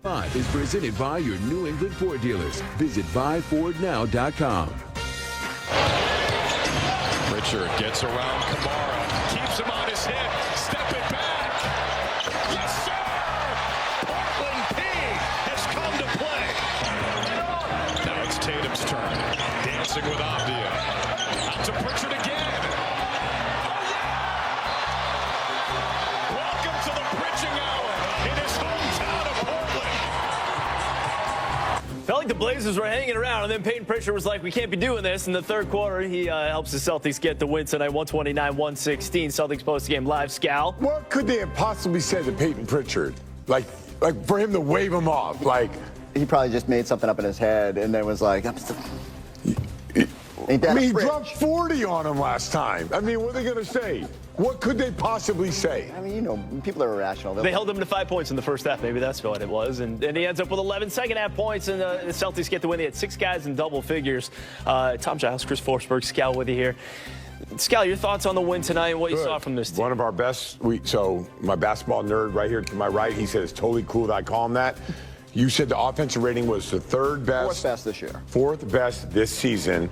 Is presented by your New England Ford dealers. Visit buyfordnow.com. Pritchard gets around Kamara, keeps him on his hip, step it back. Yes, sir! Portland P has come to play. Now it's Tatum's turn. Dancing with Avdia. Out to Pritchard again. Oh, yeah! Welcome to the Pritching Hour in his hometown of Portland. Felt like the Blazers were hanging around, and then Peyton Pritchard was like, we can't be doing this. In the third quarter, he helps the Celtics get the win tonight, 129-116. Celtics post-game live. Scal. What could they have possibly said to Peyton Pritchard? Like for him to wave him off? Like, he probably just made something up in his head and then was like, he dropped 40 on him last time. I mean, what are they going to say? What could they possibly say? I mean, people are irrational. They held him to 5 points in the first half. Maybe that's what it was. And he ends up with 11 second-half points, and the Celtics get the win. They had 6 guys in double figures. Tom Giles, Chris Forsberg, Scal with you here. Scal, your thoughts on the win tonight and what you saw from this team? One of our best. So my basketball nerd right here to my right, he said it's totally cool that I call him that. You said the offensive rating was the third best. Fourth best this year. Fourth best this season.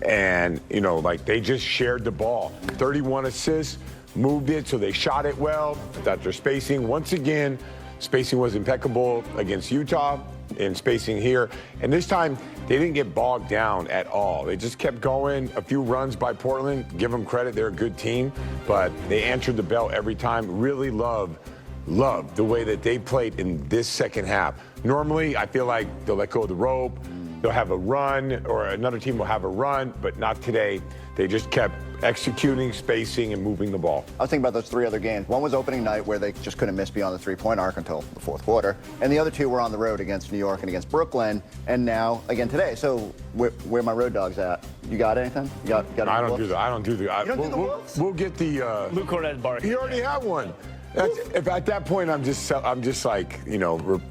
And, they just shared the ball. 31 assists, moved it, so they shot it well. That their spacing, once again, spacing was impeccable against Utah and spacing here. And this time, they didn't get bogged down at all. They just kept going. A few runs by Portland. Give them credit. They're a good team. But they answered the bell every time. Really love the way that they played in this second half. Normally, I feel like they'll let go of the rope. They'll have a run, or another team will have a run, but not today. They just kept executing, spacing, and moving the ball. I was thinking about those 3 other games. One was opening night where they just couldn't miss beyond the three-point arc until the fourth quarter. And the other 2 were on the road against New York and against Brooklyn, and now again today. So where my road dogs at? You got anything? You got I don't do the. I don't do the. You don't do the books? We'll get the. Luke Cornett bark. He already had one. If at that point I'm just like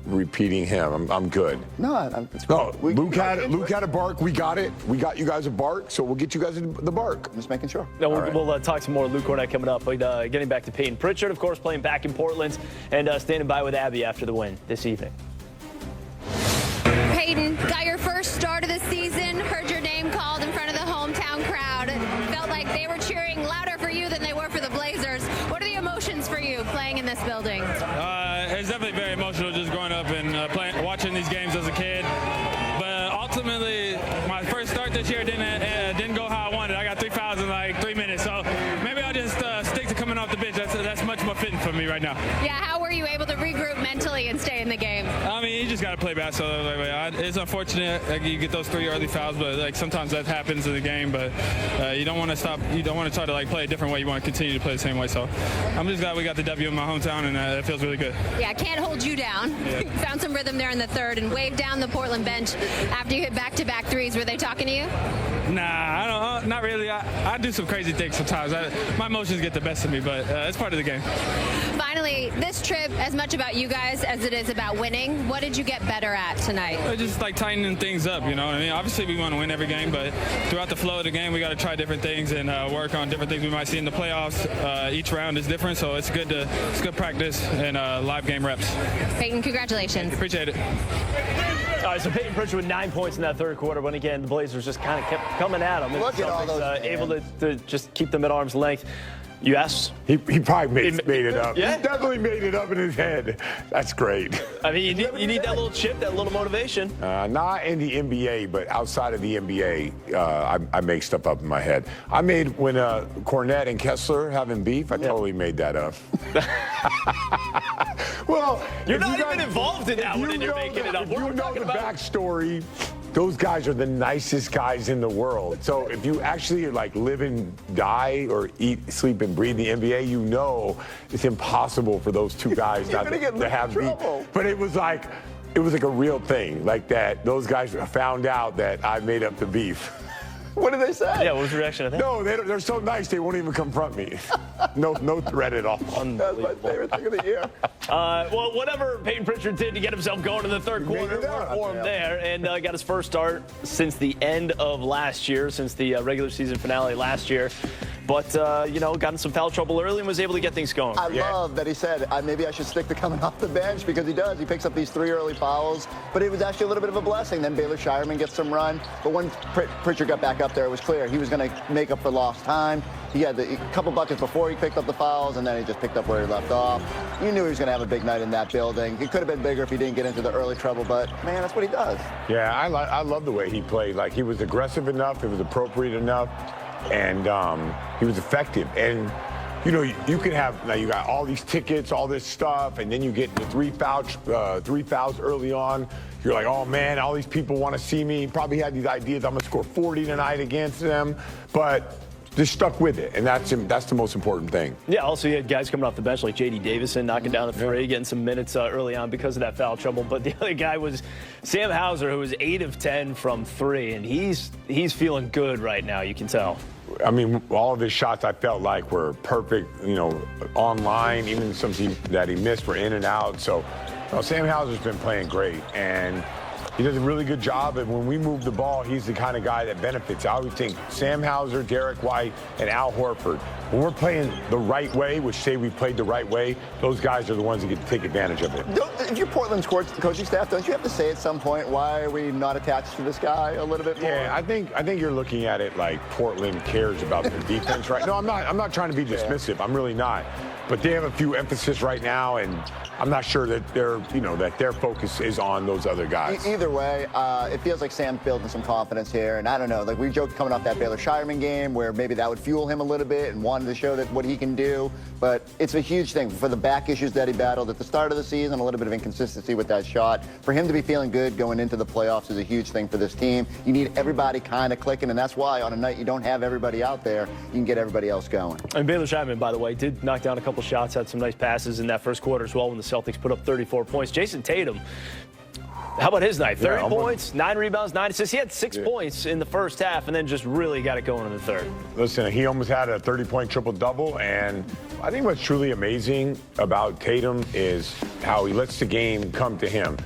repeating him. I'm good. No, it's no. Luke had a bark. We got it. We got you guys a bark. So we'll get you guys the bark. I'm just making sure. No, we'll talk some more Luke Cornett coming up. But getting back to Peyton Pritchard, of course, playing back in Portland and standing by with Abby after the win this evening. Peyton, got your first start of the season. Heard your name called in front of the hometown crowd. Felt like they were cheering louder for you than they were for the Blazers. What are the emotions for you playing in this building? It's definitely very emotional just growing up and watching these games as a kid. But ultimately, my first start this year didn't go how I wanted. I got 3 fouls in like 3 minutes. So maybe I'll just stick to coming off the bench. That's much more fitting for me right now. Yeah, how were you able to regroup mentally and stay in the game? I mean, you just got to play basketball. It's unfortunate you get those 3 early fouls, but sometimes that happens in the game. But you don't want to stop. You don't want to try to play a different way. You want to continue to play the same way. So I'm just glad we got the W in my hometown, and it feels really good. Yeah, I can't hold you down. Yeah. Found some rhythm there in the third and waved down the Portland bench after you hit back-to-back threes. Were they talking to you? Nah, I don't. Not really. I do some crazy things sometimes. My emotions get the best of me, but it's part of the game. Finally, this trip, as much about you guys as it is about winning, what did you get better at tonight? Just tightening things up, you know what I mean? Obviously, we want to win every game, but throughout the flow of the game, we got to try different things and work on different things we might see in the playoffs. Each round is different, so it's good practice and live game reps. Peyton, congratulations. Appreciate it. All right, so Peyton Pritchard with 9 points in that third quarter, when again the Blazers just kind of kept coming at him. Look at all those able to just keep them at arm's length. You asked? He probably made it up. Yeah? He definitely made it up in his head. That's great. I mean, you need that little chip, that little motivation. Not in the NBA, but outside of the NBA, I make stuff up in my head. I made when Cornette and Kessler having beef. I totally made that up. Well, you're not even involved in that one, and you're making it up. If you know the backstory, those guys are the nicest guys in the world. So if you actually live and die or eat, sleep, and breathe the NBA, you know it's impossible for those two guys not to have beef. But it was like a real thing, like that. Those guys found out that I made up the beef. What did they say? Yeah, what was the reaction of that? No, they're so nice they won't even confront me. No threat at all. That's my favorite thing of the year. Well, whatever Peyton Pritchard did to get himself going in the third quarter for him there, and got his first start since the end of last year, since the regular season finale last year. but, got in some foul trouble early and was able to get things going. I love that he said, maybe I should stick to coming off the bench, because he does. He picks up these 3 early fouls, but it was actually a little bit of a blessing. Then Baylor Shireman gets some run, but when Pritchard got back up there, it was clear he was going to make up for lost time. He had a couple buckets before he picked up the fouls, and then he just picked up where he left off. You knew he was going to have a big night in that building. It could have been bigger if he didn't get into the early trouble, but, man, that's what he does. Yeah, I love the way he played. Like, he was aggressive enough, it was appropriate enough, and he was effective. And, you can have, now you got all these tickets, all this stuff, and then you get the 3 fouls early on. You're like, oh, man, all these people want to see me. Probably had these ideas, I'm going to score 40 tonight against them. But just stuck with it, and that's the most important thing. Yeah, also you had guys coming off the bench like J.D. Davison knocking down the three, getting some minutes early on because of that foul trouble. But the other guy was Sam Hauser, who was 8 of 10 from 3, and he's feeling good right now, you can tell. I mean, all of his shots I felt like were perfect, online. Even some that he missed were in and out. So Sam Hauser's been playing great, and he does a really good job, and when we move the ball, he's the kind of guy that benefits. I always think Sam Hauser, Derek White, and Al Horford, when we're playing the right way, which say we played the right way, those guys are the ones that get to take advantage of it. If you're Portland's coaching staff, don't you have to say at some point, why are we not attached to this guy a little bit more? Yeah, I think you're looking at it like Portland cares about their defense, right? No, I'm not trying to be dismissive. I'm really not. But they have a few emphasis right now, and I'm not sure that their focus is on those other guys. Either way, it feels like Sam's building some confidence here, and I don't know, like we joked coming off that Baylor Shireman game where maybe that would fuel him a little bit and wanted to show that what he can do, but it's a huge thing for the back issues that he battled at the start of the season, a little bit of inconsistency with that shot. For him to be feeling good going into the playoffs is a huge thing for this team. You need everybody kind of clicking, and that's why on a night you don't have everybody out there, you can get everybody else going. And Baylor Shireman, by the way, did knock down a couple shots, had some nice passes in that first quarter as well when the Celtics put up 34 points. Jayson Tatum, how about his night? 30 points, 9 rebounds, 9 assists. He had 6 points in the first half and then just really got it going in the third. Listen, he almost had a 30-point triple-double, and I think what's truly amazing about Tatum is how he lets the game come to him.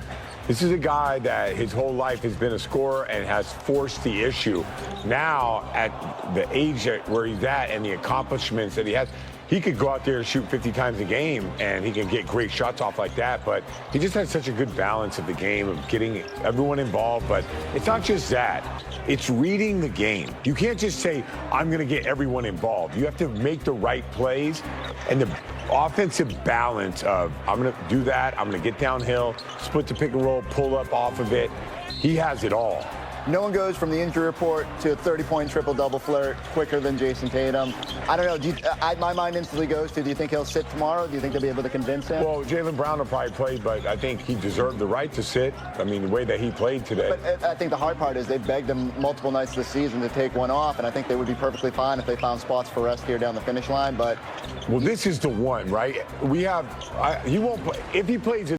This is a guy that his whole life has been a scorer and has forced the issue. Now, at the age where he's at and the accomplishments that he has, he could go out there and shoot 50 times a game, and he can get great shots off like that. But he just has such a good balance of the game, of getting everyone involved. But it's not just that. It's reading the game. You can't just say, I'm going to get everyone involved. You have to make the right plays. And the offensive balance of, I'm going to do that, I'm going to get downhill, split the pick and roll, pull up off of it. He has it all. No one goes from the injury report to a 30-point triple-double flirt quicker than Jayson Tatum. I don't know. My mind instantly goes to, do you think he'll sit tomorrow? Do you think they'll be able to convince him? Well, Jaylen Brown will probably play, but I think he deserved the right to sit. I mean, the way that he played today. But I think the hard part is they've begged him multiple nights this season to take one off, and I think they would be perfectly fine if they found spots for rest here down the finish line. But well, this is the one, right? He won't play. If he plays